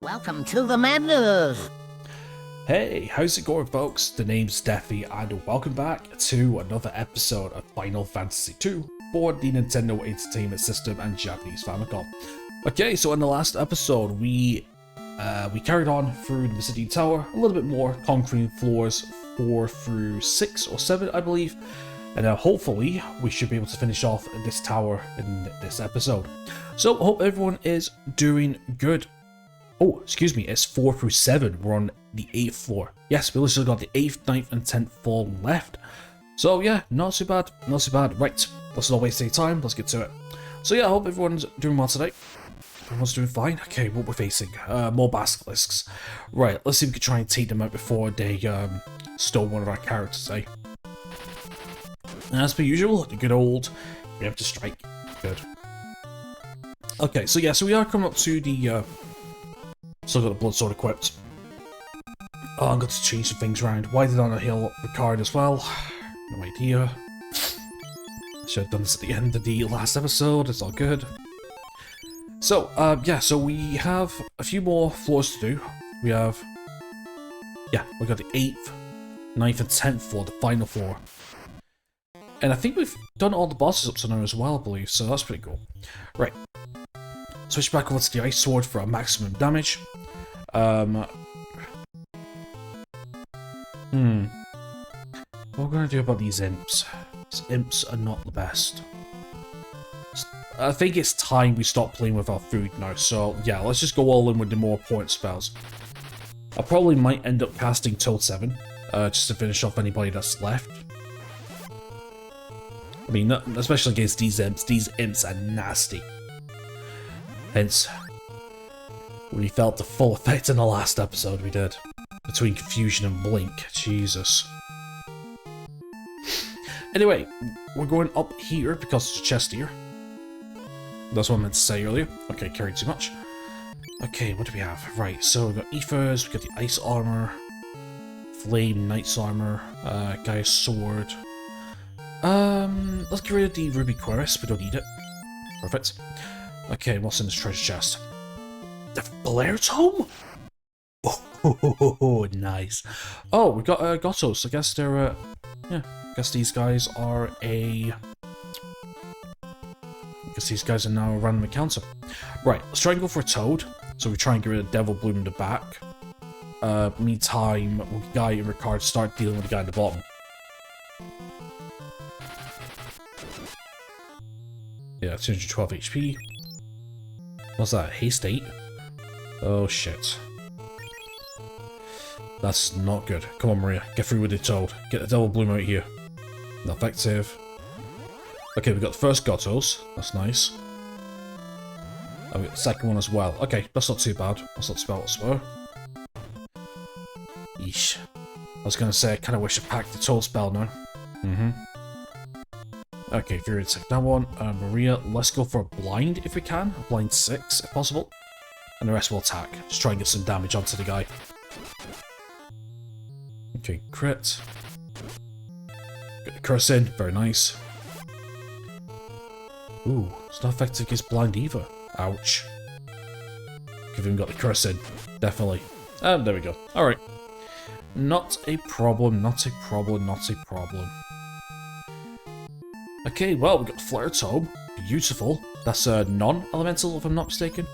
Welcome to the madness! Hey, how's it going, folks? The name's Steffi, and welcome back to another episode of Final Fantasy II for the Nintendo Entertainment System and Japanese Famicom. Okay, so in the last episode, we carried on through the Obsidian Tower, a little bit more, conquering floors 4 through 6 or 7, I believe, and hopefully we should be able to finish off this tower in this episode. So, I hope everyone is doing good. Oh, excuse me, it's 4 through 7. We're on the 8th floor. Yes, we literally got the 8th, 9th, and 10th floor left. So yeah, not too bad, not too bad. Right, let's not waste any time, let's get to it. So yeah, I hope everyone's doing well today. Everyone's doing fine. Okay, what we're facing, more basilisks. Right, let's see if we can try and take them out before they stole one of our characters, eh? And as per usual, the good old, we have to strike. Good. Okay, so yeah, so we are coming up to the, still got the blood sword equipped. Oh, I've got to change some things around. Why did I not heal the card as well? No idea. Should have done this at the end of the last episode, it's all good. So, yeah, so we have a few more floors to do. We have, yeah, we got the 8th, 9th, and 10th floor, the final floor. And I think we've done all the bosses up to now as well, I believe, so that's pretty cool. Right. Switch back over to the ice sword for a maximum damage. What we're gonna do about these imps? These imps are not the best. I think it's time we stop playing with our food now, so yeah, let's just go all in with the more point spells. I probably might end up casting Toad 7, just to finish off anybody that's left. I mean, especially against these imps are nasty. Hence, we felt the full effect in the last episode we did. Between Confusion and Blink, Jesus. Anyway, we're going up here because it's a chest here. That's what I meant to say earlier. Okay, carried too much. Okay, what do we have? Right, so we've got Ethers, we've got the Ice Armor, Flame Knight's Armor, Gaia's Sword. Let's get rid of the Ruby Cuirass, we don't need it. Perfect. Okay, what's in this treasure chest? The Blair Tome? Oh, nice. Oh, we got Gotos. I guess they're, yeah, I guess these guys are I guess these guys are now a random encounter. Right, let's try and go for a Toad. So we try and get rid of Devil Bloom in the back. Meantime, Guy and Ricard start dealing with the guy in the bottom. Yeah, 212 HP. What's that? Haste 8? Oh shit. That's not good. Come on, Maria. Get through with the Toad. Get the Devil Bloom out here. Not effective. Okay, we got the first Gotos. That's nice. And we got the second one as well. Okay, that's not too bad. That's not too bad whatsoever. Yeesh. I was gonna say, I kinda wish I packed the Toad spell now. Okay, Fury to take that one. Maria, let's go for a blind if we can. A blind 6 if possible. And the rest will attack. Just try and get some damage onto the guy. Okay, crit. Get the curse in, very nice. Ooh, it's not effective against blind either. Ouch. We've even got the curse in, definitely. And there we go. Alright. Not a problem, not a problem, not a problem. Okay, well, we got Flare Tome. Beautiful. That's a non-elemental, if I'm not mistaken.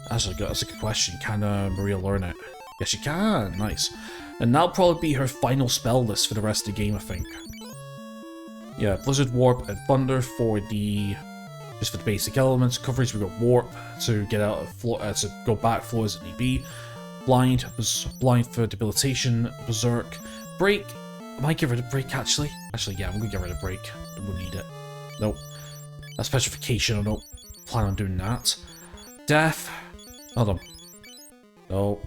That's a good question. Can Maria learn it? Yes, she can. Nice. And that'll probably be her final spell list for the rest of the game, I think. Yeah, Blizzard, Warp, and Thunder for the just for the basic elements. Coverage, we got Warp to get out of floor, to go back floors if need be. Blind was blind for debilitation. Berserk, Break. I might get rid of Break actually. Actually, yeah, I'm gonna get rid of Break. I won't need it. Nope. That's petrification. I don't plan on doing that. Death. Hold on. No.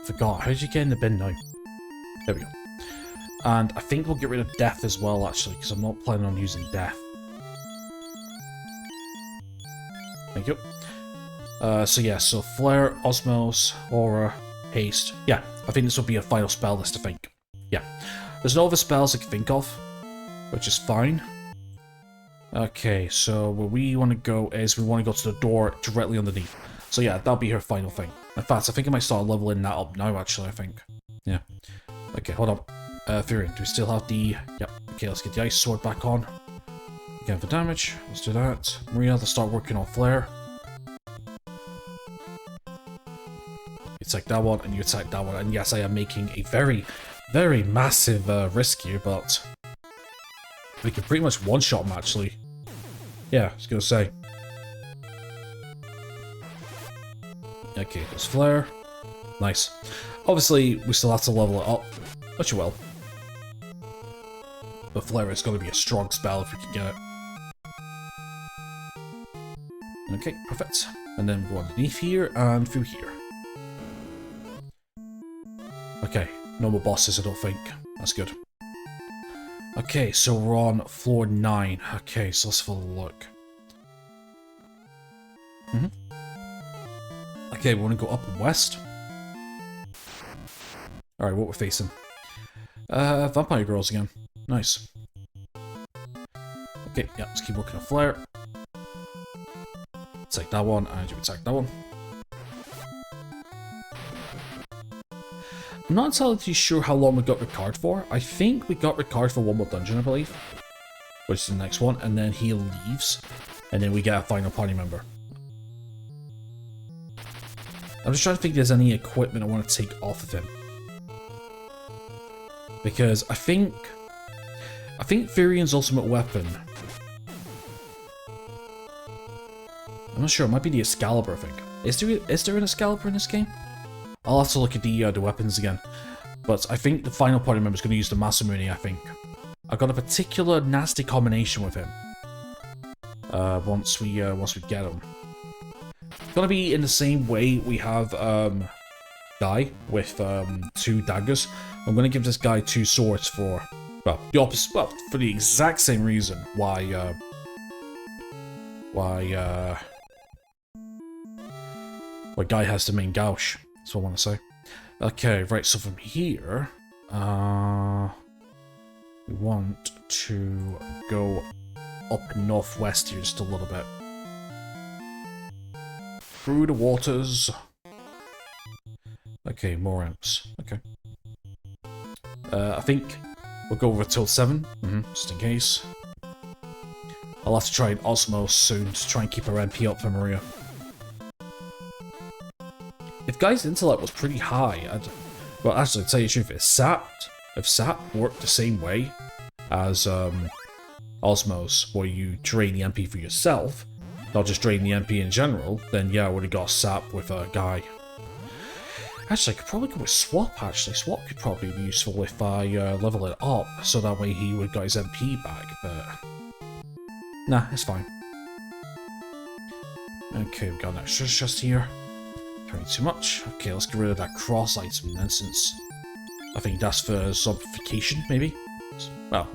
Forgot. How did you get in the bin now? There we go. And I think we'll get rid of Death as well, actually, because I'm not planning on using Death. Thank you. So yeah, so Flare, Osmos, Aura, Haste. Yeah, I think this will be a final spell list, I think. Yeah. There's no other spells I can think of, which is fine. Okay, so where we want to go is we want to go to the door directly underneath. So yeah, that'll be her final thing. In fact, I think I might start leveling that up now, actually, I think. Yeah. Okay, hold on. Furion, do we still have the... Yep. Okay, let's get the ice sword back on. Again for damage. Let's do that. Maria, let's start working on Flare. You attack that one, and you attack that one. And yes, I am making a very, very massive risk here, but... we can pretty much one-shot him, actually. Yeah, I was gonna say. Okay, there's Flare. Nice. Obviously, we still have to level it up, which you will. But Flare is going to be a strong spell if we can get it. Okay, perfect. And then go underneath here and through here. Okay, no more bosses, I don't think. That's good. Okay, so we're on floor 9. Okay, so let's have a look. Okay, we want to go up and west. Alright, what we're facing. Vampire girls again. Nice. Okay, yeah, let's keep working on Flare. Attack that one, and you attack that one. I'm not entirely sure how long we got Ricard for. I think we got Ricard for one more dungeon, I believe. Which is the next one, and then he leaves. And then we get a final party member. I'm just trying to think if there's any equipment I want to take off of him. Because I think Furion's ultimate weapon... I'm not sure, it might be the Excalibur, I think. Is there an Excalibur in this game? I'll have to look at the weapons again. But I think the final party member is going to use the Masamune, I think. I've got a particular nasty combination with him. Once we get him. It's going to be in the same way we have Guy with 2 daggers. I'm going to give this guy 2 swords for, well, the opposite, well, for the exact same reason why Guy has the main gouge. That's what I want to say. Okay, right, so from here, we want to go up northwest here just a little bit. Through the waters. Okay, more amps. Okay. I think we'll go over till 7, just in case. I'll have to try an Osmos soon to try and keep our MP up for Maria. If Guy's intellect was pretty high, well, actually, to tell you the truth, if SAP worked the same way as Osmos, where you drain the MP for yourself, not just drain the MP in general, then yeah, I would have got SAP with a Guy. Actually, I could probably go with Swap, actually. Swap could probably be useful if I level it up, so that way he would got his MP back, but... nah, it's fine. Okay, we've got an extra chest here. Carrying too much. Okay, let's get rid of that cross item then, since I think that's for zombification, maybe? Well.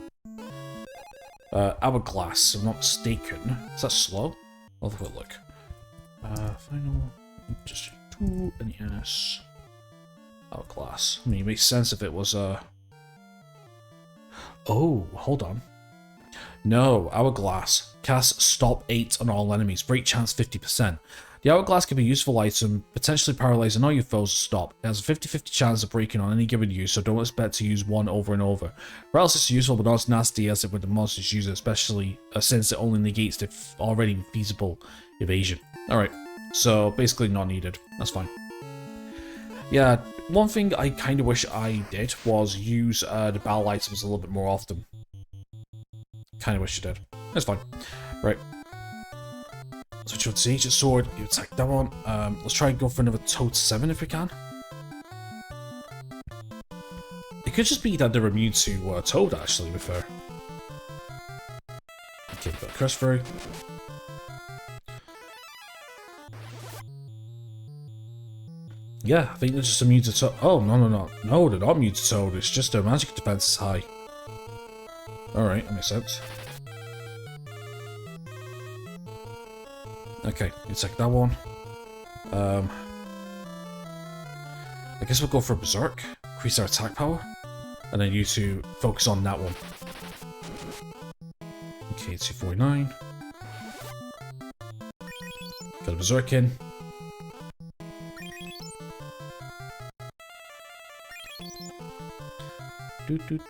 Hourglass, if I'm not mistaken. Is that slow? I'll have a quick look. Final... just 2 NES. Hourglass. I mean, it makes sense if it was, Oh, hold on. No, Hourglass. Cast Stop 8 on all enemies. Break chance 50%. The Hourglass can be a useful item, potentially paralyzing all your foes to stop. It has a 50-50 chance of breaking on any given use, so don't expect to use one over and over. Or else it's useful but not as nasty as it when the monsters use it, especially since it only negates the already feasible evasion. Alright, so basically not needed. That's fine. Yeah, one thing I kind of wish I did was use the battle items a little bit more often. Kind of wish I did. That's fine. Right. Switch over to the Ancient Sword, you attack that one. Let's try and go for another Toad 7 if we can. It could just be that they're immune to Toad, actually, with her. Okay, got a curse through. Yeah, I think they're just immune to Toad. Oh, no, they're not immune to Toad, it's just their magic defense is high. Alright, that makes sense. Okay, you take that one. I guess we'll go for Berserk, increase our attack power, and then you two focus on that one. Okay, 249. Got a Berserkin. Doot doot.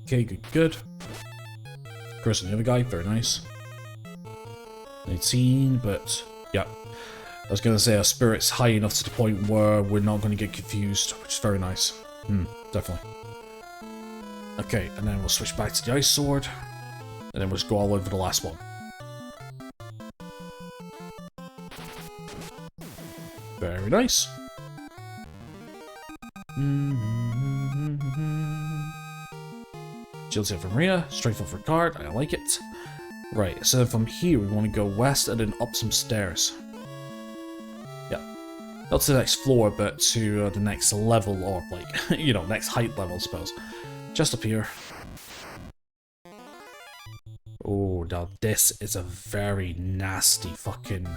Okay, good. Curse on the other guy, very nice. 19, but yeah. I was going to say our spirit's high enough to the point where we're not going to get confused, which is very nice. Definitely. Okay, and then we'll switch back to the Ice Sword, and then we'll just go all over the last one. Very nice. Agility for Maria, Strength for Card, I like it. Right, so from here we want to go west and then up some stairs. Yeah. Not to the next floor, but to the next level, or like, you know, next height level, I suppose. Just up here. Oh, now this is a very nasty fucking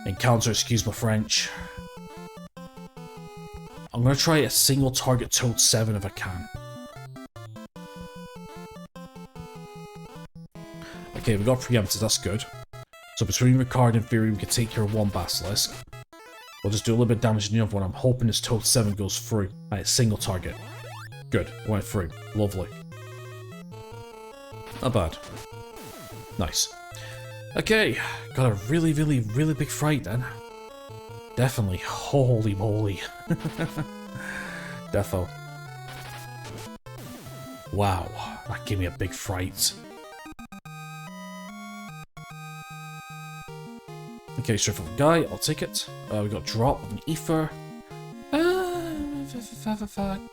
encounter, excuse my French. I'm gonna try a single target Toad 7 if I can. Okay, we got preempted, that's good. So between Ricard and Fury, we can take care of one Basilisk. We'll just do a little bit of damage to the other one. I'm hoping this Toad 7 goes through at a single target. Good, it went through. Lovely. Not bad. Nice. Okay, got a really big fright then. Definitely. Holy moly. Defo. Wow, that gave me a big fright. Okay, straight for the guy, I'll take it. We got drop of an ether.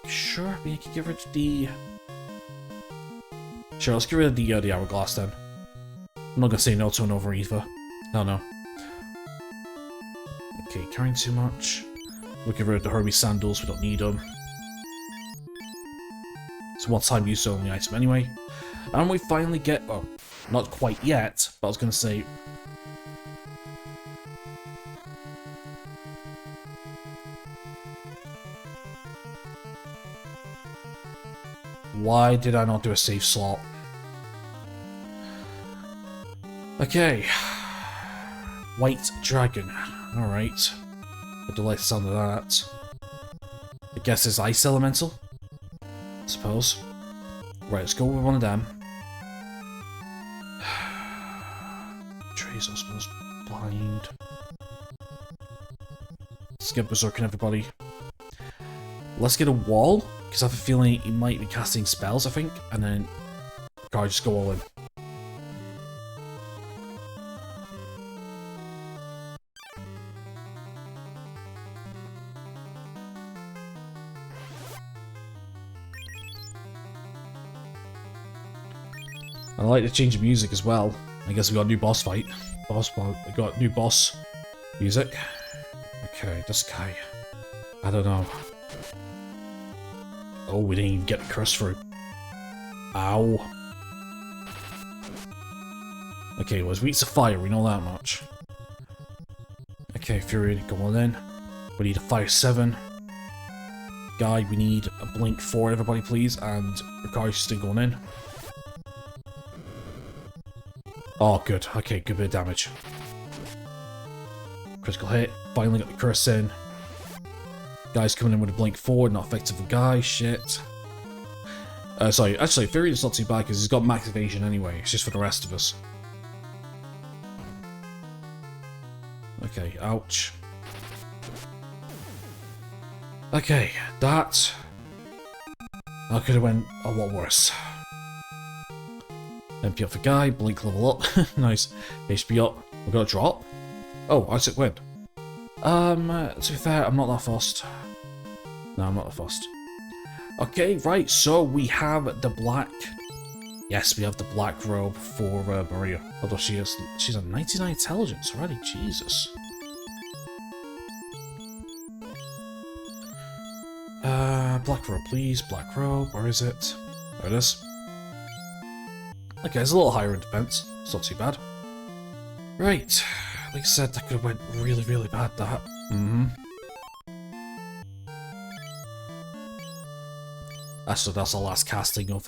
Sure, we can get rid of the... Sure, let's get rid of the hourglass then. I'm not gonna say no to an over ether. Hell no. Okay, carrying too much. We'll get rid of the Herbie sandals, we don't need them. It's one time use only item anyway. And we finally get, well, not quite yet, but I was gonna say... Why did I not do a save slot? Okay. White Dragon. Alright. I do like the sound of that. I guess it's Ice Elemental? I suppose. Right, let's go with one of them. Trace, I suppose, blind. Let's get Berserking everybody. Let's get a wall, because I have a feeling he might be casting spells, I think, and then God, just go all in. I like the change of music as well. I guess we got a new boss fight. We got new boss music. Okay, this guy. I don't know. Oh, we didn't even get the curse through. Ow. Okay, well, it's weak to fire, we know that much. Okay, Fury, go on then. We need a fire 7. Guy, we need a blink 4, everybody please, and Ricard's still going in. Oh, good. Okay, good bit of damage. Critical hit. Finally got the curse in. Guy's coming in with a blink 4, not effective for Guy. Shit. Sorry, actually, Fury is not too bad because he's got max evasion anyway. It's just for the rest of us. Okay, ouch. Okay, that could have went a lot worse. MP up for Guy, blink level up. Nice. HP up. We got a drop. Oh, how's it win? To be fair, I'm not that fussed. No, I'm not that fussed. Okay, right, so we have the black... Yes, we have the black robe for Maria. Although she's a 99 intelligence already, Jesus. Black robe, please. Black robe, where is it? There it is. Okay, it's a little higher in defense. It's not too bad. Right. Like I said, that could have went really bad, that. Actually, that's the last casting of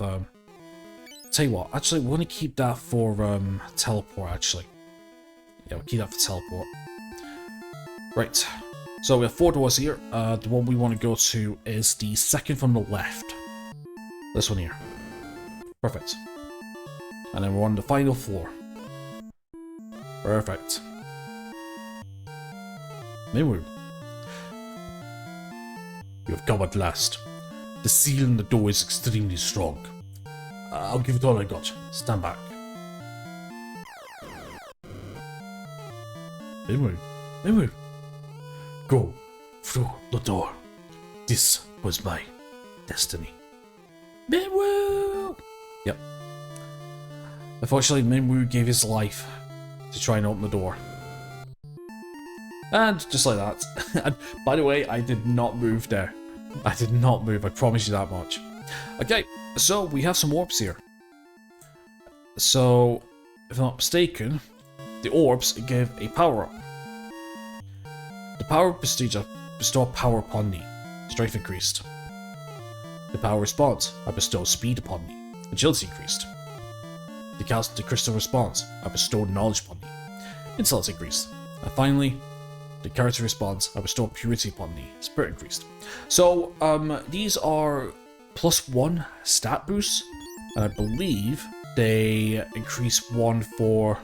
tell you what, actually, we're going to keep that for teleport, actually. Yeah, we'll keep that for teleport. Right, so we have 4 doors here. The one we want to go to is the second from the left. This one here. Perfect. And then we're on the final floor. Perfect. Minwu. You have come at last. The seal in the door is extremely strong. I'll give it all I got. Stand back. Minwu. Minwu. Go through the door. This was my destiny. Minwu! Yep. Unfortunately, Minwu gave his life to try and open the door. And just like that. And by the way, I did not move there. I did not move, I promise you that much. Okay, so we have some orbs here. So, if I'm not mistaken, the orbs give a power up. The power prestige bestow power upon thee. Strength increased. The power response, I bestow speed upon thee. Agility increased. The crystal response, I bestow knowledge upon thee. Intelligence increased. And finally, the character response, I bestow purity upon thee. Spirit increased. So, these are +1 stat boosts, and I believe they increase 1 for...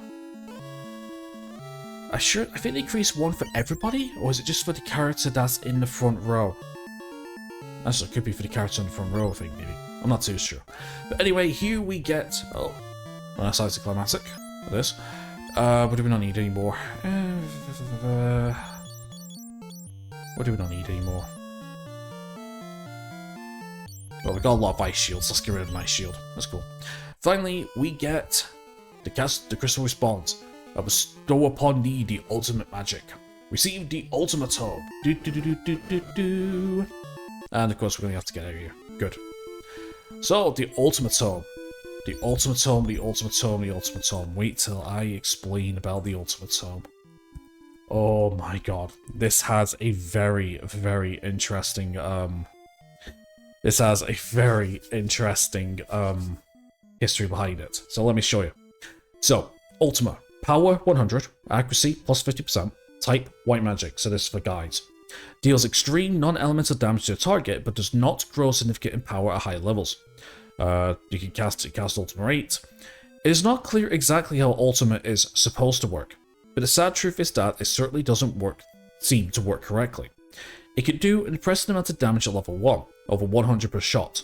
I think they increase 1 for everybody, or is it just for the character that's in the front row? Actually, it could be for the character in the front row, I think, maybe. I'm not too sure. But anyway, here we get... Oh, that's anticlimactic. This. What do we not need anymore? What do we not need anymore? Well, we got a lot of ice shields. Let's get rid of an ice shield. That's cool. Finally, we get the crystal response. I bestow upon thee the ultimate magic. Receive the ultimate tome. Do do do do do do do. And of course, we're going to have to get out of here. Good. So, the ultimate tome. The ultimate tome, the ultimate tome, the ultimate tome. Wait till I explain about the ultimate tome. Oh my god. This has a very, very interesting, history behind it. So let me show you. So, Ultima. Power 100, accuracy plus 50%, type white magic, so this is for guides. Deals extreme non-elemental damage to the target, but does not grow significant in power at higher levels. You can cast Ultima 8. It is not clear exactly how Ultima is supposed to work, but the sad truth is that it certainly doesn't seem to work correctly. It could do an impressive amount of damage at level 1, over 100 per shot,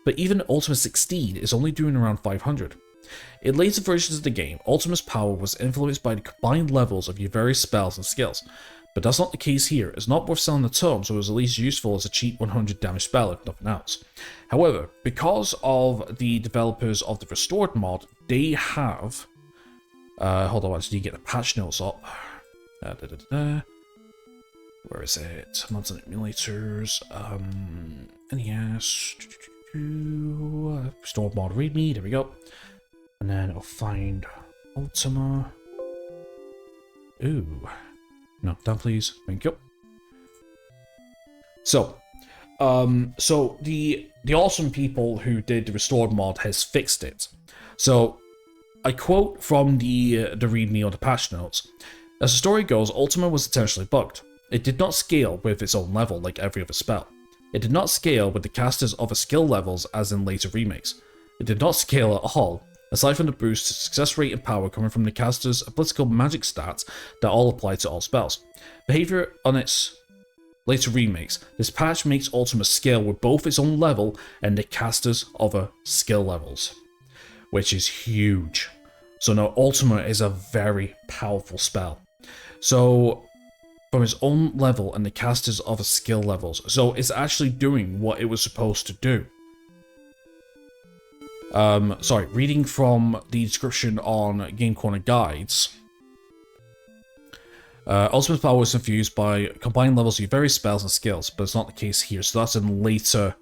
but even Ultima 16 is only doing around 500. In later versions of the game, Ultima's power was influenced by the combined levels of your various spells and skills, but that's not the case here. It's not worth selling the tome, so it was at least useful as a cheap 100 damage spell if nothing else. However, because of the developers of the Restored mod, they have... hold on, I just need to get the patch notes up. Where is it? Mods and emulators, NES, Restored mod readme, there we go. And then I'll find Ultima. Ooh. No, down please. Thank you. So, the awesome people who did the Restored mod has fixed it. So, I quote from the readme or the patch notes. As the story goes, Ultima was intentionally bugged. It did not scale with its own level like every other spell. It did not scale with the caster's other skill levels as in later remakes. It did not scale at all. Aside from the boost to success rate and power coming from the caster's applicable magic stats that all apply to all spells. Behavior on its later remakes, this patch makes Ultima scale with both its own level and the caster's other skill levels, which is huge. So now Ultima is a very powerful spell. So from its own level and the caster's other skill levels, so it's actually doing what it was supposed to do. Reading from the description on Game Corner Guides. Ultimate's power is infused by combined levels of your various spells and skills, but it's not the case here, so that's in later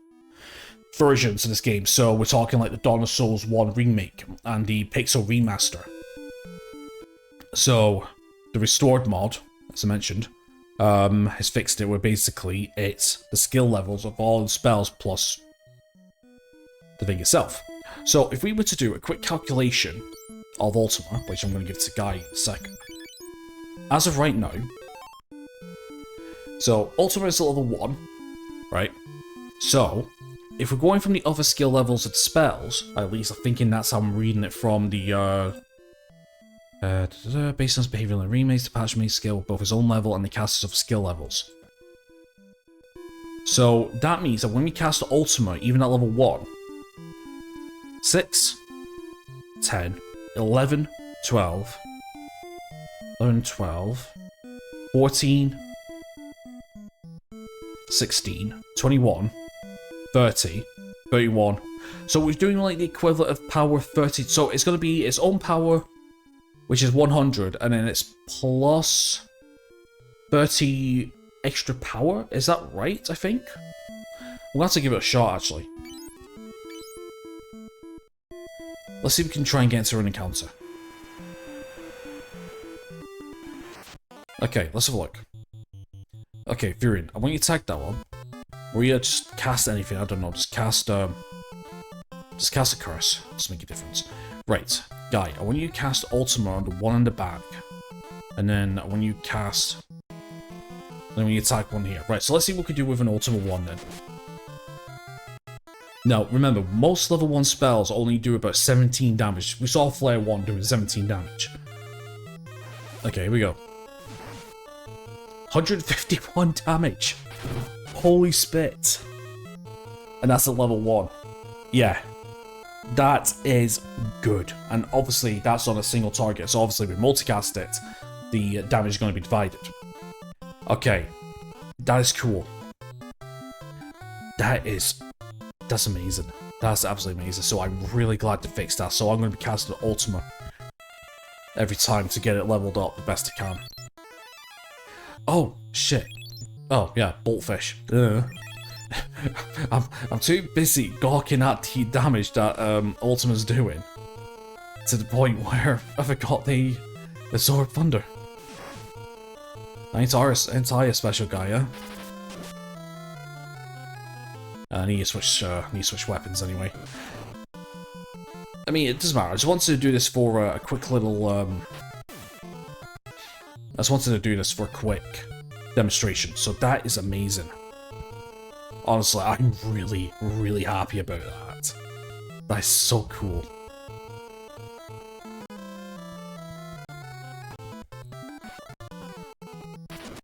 versions of this game. So we're talking like the Dawn of Souls 1 remake and the Pixel remaster. So the Restored mod, as I mentioned, has fixed it where basically it's the skill levels of all the spells plus the thing itself. So if we were to do a quick calculation of Ultima, which I'm going to give to Guy in a second. As of right now, so Ultima is level 1, right? So if we're going from the other skill levels of spells, at least I'm thinking that's how I'm reading it from the based on his behavior and remakes, the patch may scale both his own level and the caster's of skill levels. So that means that when we cast Ultima, even at level 1, 6, 10, 11, 12, 11, 12, 14, 16, 21, 30, 31. So we're doing like the equivalent of power 30. So it's going to be its own power, which is 100, and then it's plus 30 extra power. Is that right, I think? We'll have to give it a shot, actually. Let's see if we can try and get into an encounter. Okay, let's have a look. Okay, Furion, I want you to tag that one. Or you just cast anything, I don't know, just cast a curse. Just make a difference. Right, Guy, I want you to cast Ultima on the one in the back. And then when you cast... Then when you attack one here. Right, so let's see what we can do with an Ultima 1 then. Now, remember, most level 1 spells only do about 17 damage. We saw Flare 1 doing 17 damage. Okay, here we go. 151 damage. Holy spit. And that's at level 1. Yeah. That is good. And obviously, that's on a single target. So obviously, we multicast it, the damage is going to be divided. Okay. That is cool. That's amazing. That's absolutely amazing. So I'm really glad to fix that. So I'm going to be casting Ultima every time to get it leveled up the best I can. Oh, shit. Oh, yeah, Boltfish. I'm too busy gawking at the damage that Ultima's doing to the point where I forgot the Sword of Thunder. Ain't our special guy, yeah? I need to switch weapons anyway. I mean, it doesn't matter. I just wanted to do this for a quick little. I just wanted to do this for a quick demonstration. So that is amazing. Honestly, I'm really, really happy about that. That is so cool.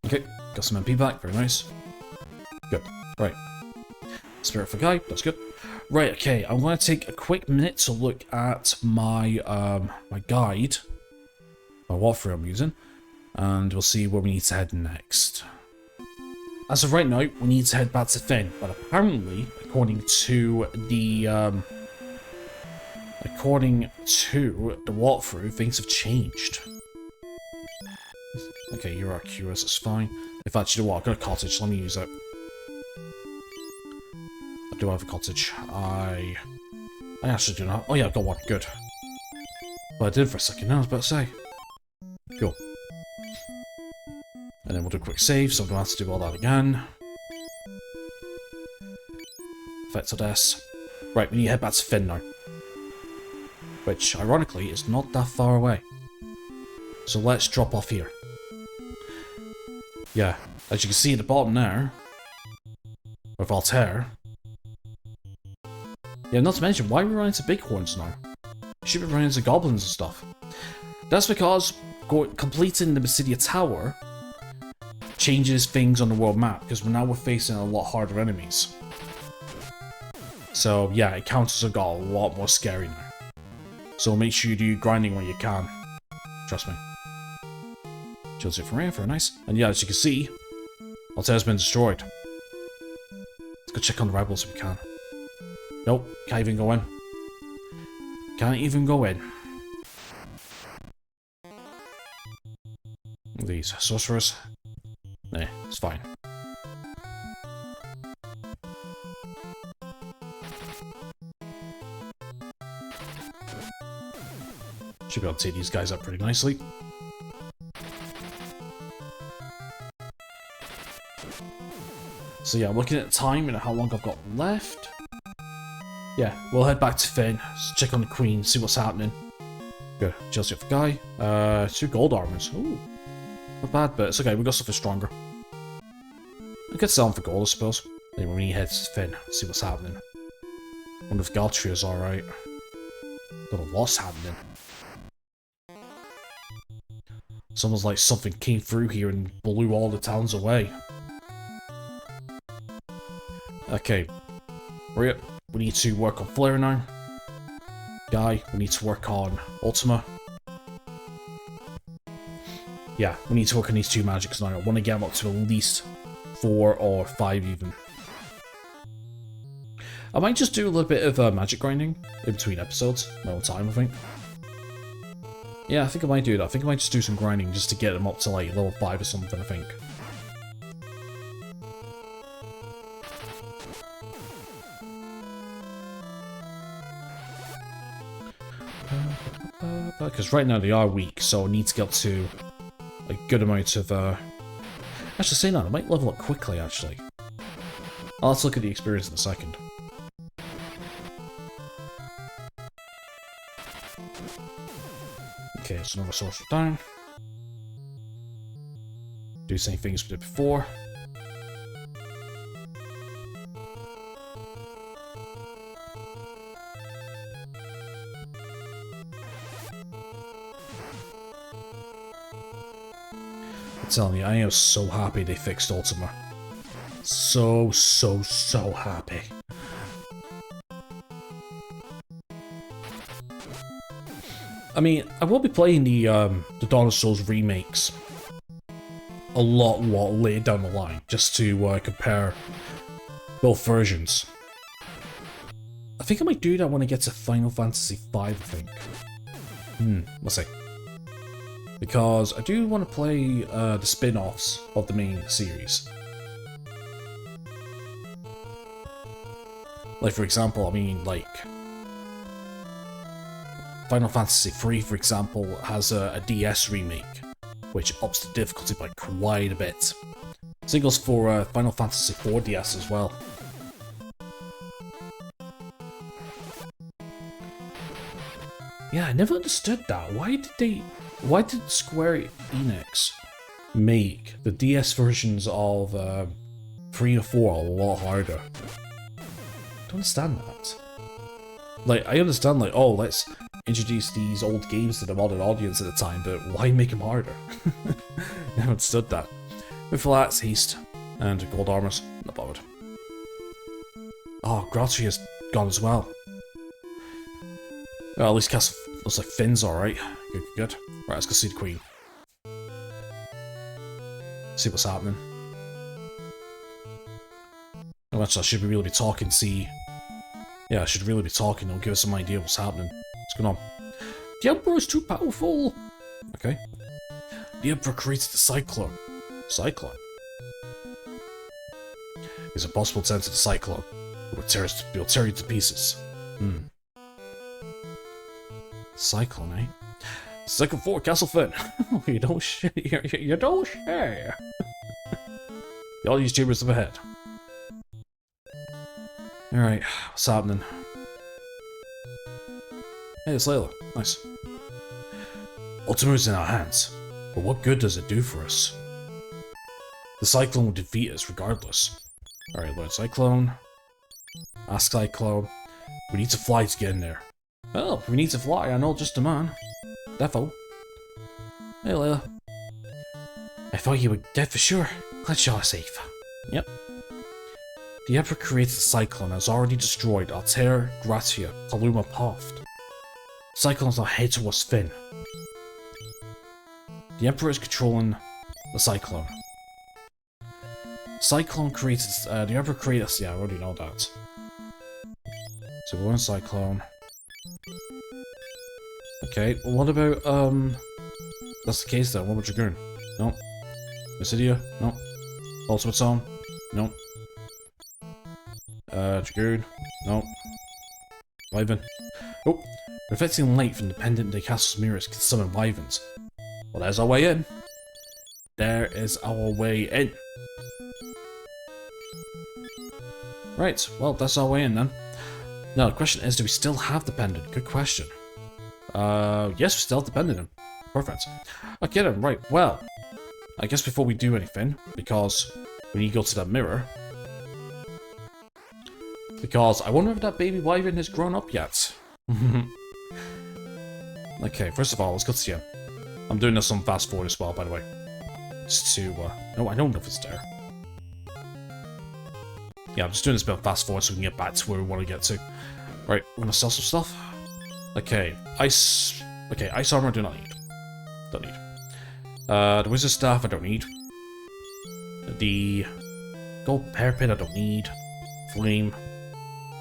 Okay, got some MP back. Very nice. Good. Right. Spirit for Guy, that's good. Right, okay, I'm going to take a quick minute to look at my my guide, my walkthrough I'm using, and we'll see where we need to head next. As of right now, we need to head back to Fynn, but apparently, according to the walkthrough, things have changed. Okay, you're our curious, it's fine. In fact, you know what, I've got a cottage, let me use it. Do I have a cottage? I actually do not. Oh yeah, I've got one. Good. Well, I did for a second now, I was about to say. Cool. And then we'll do a quick save, so I don't have to do all that again. Effects of S. Right, we need to head back to Fynn now. Which, ironically, is not that far away. So let's drop off here. Yeah, as you can see at the bottom there, with Altair. Yeah, not to mention, why are we running into bighorns now? We should be running into goblins and stuff. That's because completing the Basidia Tower changes things on the world map, because we're facing a lot harder enemies. So yeah, encounters have got a lot more scary now. So make sure you do grinding when you can. Trust me. Chills it from here, very nice. And yeah, as you can see, Altair's been destroyed. Let's go check on the rebels if we can. Nope, can't even go in. Can't even go in. These sorcerers. Nah, it's fine. Should be able to take these guys up pretty nicely. So yeah, I'm looking at time and how long I've got left. yeah, we'll head back to Fynn, check on the Queen, see what's happening. Good. Chelsea off the guy. 2 gold armors. Ooh. Not bad, but it's okay, we got something stronger. We could sell them for gold, I suppose. Then we need to head to Fynn, see what's happening. Wonder if Galtria's alright. Don't know what's happening. Someone's like something came through here and blew all the towns away. Okay. We need to work on Flare now. Guy, we need to work on Ultima. Yeah, we need to work on these 2 magics now. I want to get them up to at least 4 or 5 even. I might just do a little bit of magic grinding in between episodes. My own time, I think. Yeah, I think I might do that. I think I might just do some grinding just to get them up to like level 5 or something, I think. Because right now they are weak, so I need to get to a good amount of, Actually, saying that, I might level up quickly, actually. Let's look at the experience in a second. Okay, so another sorcerer down. Do the same things we did before. I'm telling you, I am so happy they fixed Ultima. So happy. I mean, I will be playing the Dawn of Souls remakes a lot later down the line, just to compare both versions. I think I might do that when I get to Final Fantasy V, I think. We'll see. Because I do want to play the spin-offs of the main series. Like, for example, I mean, like... Final Fantasy III, for example, has a DS remake, which ups the difficulty by quite a bit. Same goes for Final Fantasy IV DS as well. Yeah, I never understood that. Why did Square Enix make the DS versions of 3 to 4 a lot harder? I don't understand that. Like, I understand, like, oh, let's introduce these old games to the modern audience at the time, but why make them harder? Never understood that. With flats, haste, and gold armors, not bothered. Oh, Grazia's gone as well. Well, at least Castle looks like Finn's alright. Good. Right, let's go see the Queen. See what's happening. Oh, actually, I should really be talking, see... Yeah, I should really be talking, it'll give us some idea of what's happening. What's going on? The Emperor is too powerful! Okay. The Emperor created the Cyclone. Cyclone? It's impossible to enter the Cyclone. It will tear you to pieces. Cyclone, eh? Second floor, Castle Fynn. You don't share. You don't share. All these chambers up ahead. Alright, what's happening? Hey, it's Layla. Nice. Ultima's in our hands, but what good does it do for us? The Cyclone will defeat us regardless. Alright, Lord Cyclone. Ask Cyclone. We need to fly to get in there. Oh, we need to fly, I know just a man. Defo. Hey, Layla. I thought you were dead for sure. Glad you're safe. Yep. The Emperor created the Cyclone has already destroyed Altair, Gratia, Paluma Poft. Cyclone's now head towards Fynn. The Emperor is controlling the Cyclone. Cyclone created, the Emperor created, yeah, I already know that. So we're in Cyclone. Okay, well, what about, that's the case then, what about Dragoon? No. Mysidia? No. Ultimate Zone? No. Dragoon? No. Wyvern? Oh! Reflecting light from the pendant in the castle's mirrors can summon wyverns. Well, there's our way in. There is our way in. Right, well, that's our way in then. Now, the question is, do we still have the pendant? Good question. Yes, we still have the pendant. Perfect. Okay then, right, well, I guess before we do anything, because we need to go to that mirror, because I wonder if that baby wyvern has grown up yet. Okay, first of all, let's go to you. I'm doing this on fast forward as well, by the way. Just to, no, I don't know if it's there. Yeah, I'm just doing this bit of fast forward so we can get back to where we want to get to. Right, we're gonna sell some stuff. Okay, ice armor I do not need. Don't need. The wizard staff I don't need. The gold hairpin I don't need. Flame.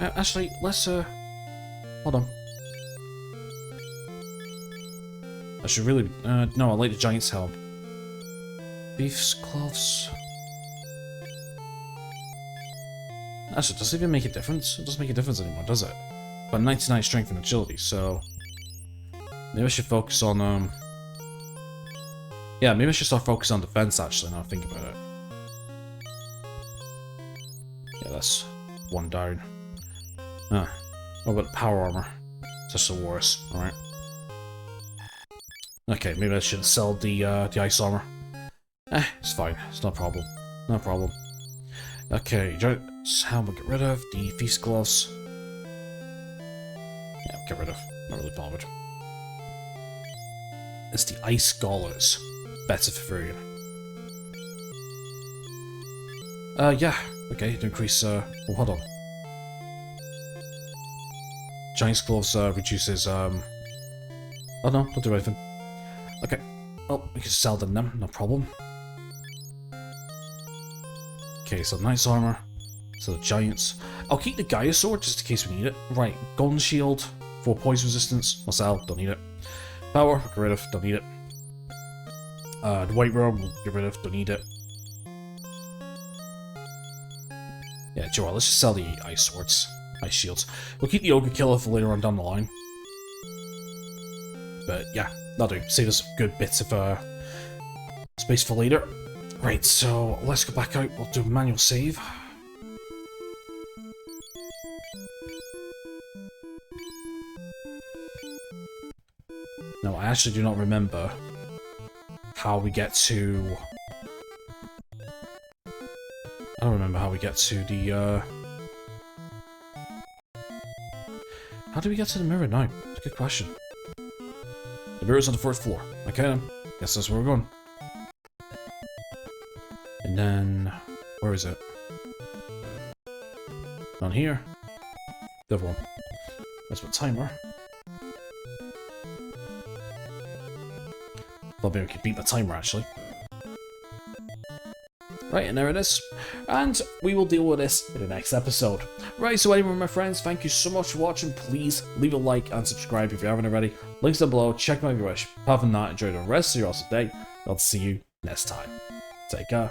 Actually, let's hold on. I should really no, I like the giant's helm. Beef's gloves. Actually, does it even make a difference? It doesn't make a difference anymore, does it? But 99 strength and agility, so maybe I should focus on yeah, maybe I should start focusing on defense actually now I think about it. Yeah, that's one down. What about power armor? That's the worst, alright. Okay, maybe I should sell the ice armor. It's fine. It's no problem. No problem. Okay, helm we'll get rid of. The feast gloves. Yeah, get rid of. Not really bothered. It's the ice scholars. Better for you. Yeah. Okay, to increase, oh, hold on. Giant's gloves, reduces, oh no, don't do anything. Okay. Oh, we can sell them then, no problem. Okay, so knight's armor. So the giants. I'll keep the Gaia sword just in case we need it. Right, golden shield for poison resistance. I'll sell, don't need it. Power, get rid of, don't need it. The white robe, we'll get rid of, don't need it. Yeah, Joel, let's just sell the ice swords, ice shields. We'll keep the ogre killer for later on down the line. But yeah, that'll do. Save us a good bits of space for later. Right, so let's go back out. We'll do a manual save. No, I actually do not remember how we get to... I don't remember how we get to the, How do we get to the mirror now? That's a good question. The mirror's on the first floor. Okay then. Guess that's where we're going. And then... where is it? Not here. The other one. That's my timer. Thought maybe we could beat the timer actually. Right, and there it is. And we will deal with this in the next episode. Right, so anyway, my friends, thank you so much for watching. Please leave a like and subscribe if you haven't already. Links down below. Check my if you wish. Apart from that, enjoy the rest of your awesome day. I'll see you next time. Take care.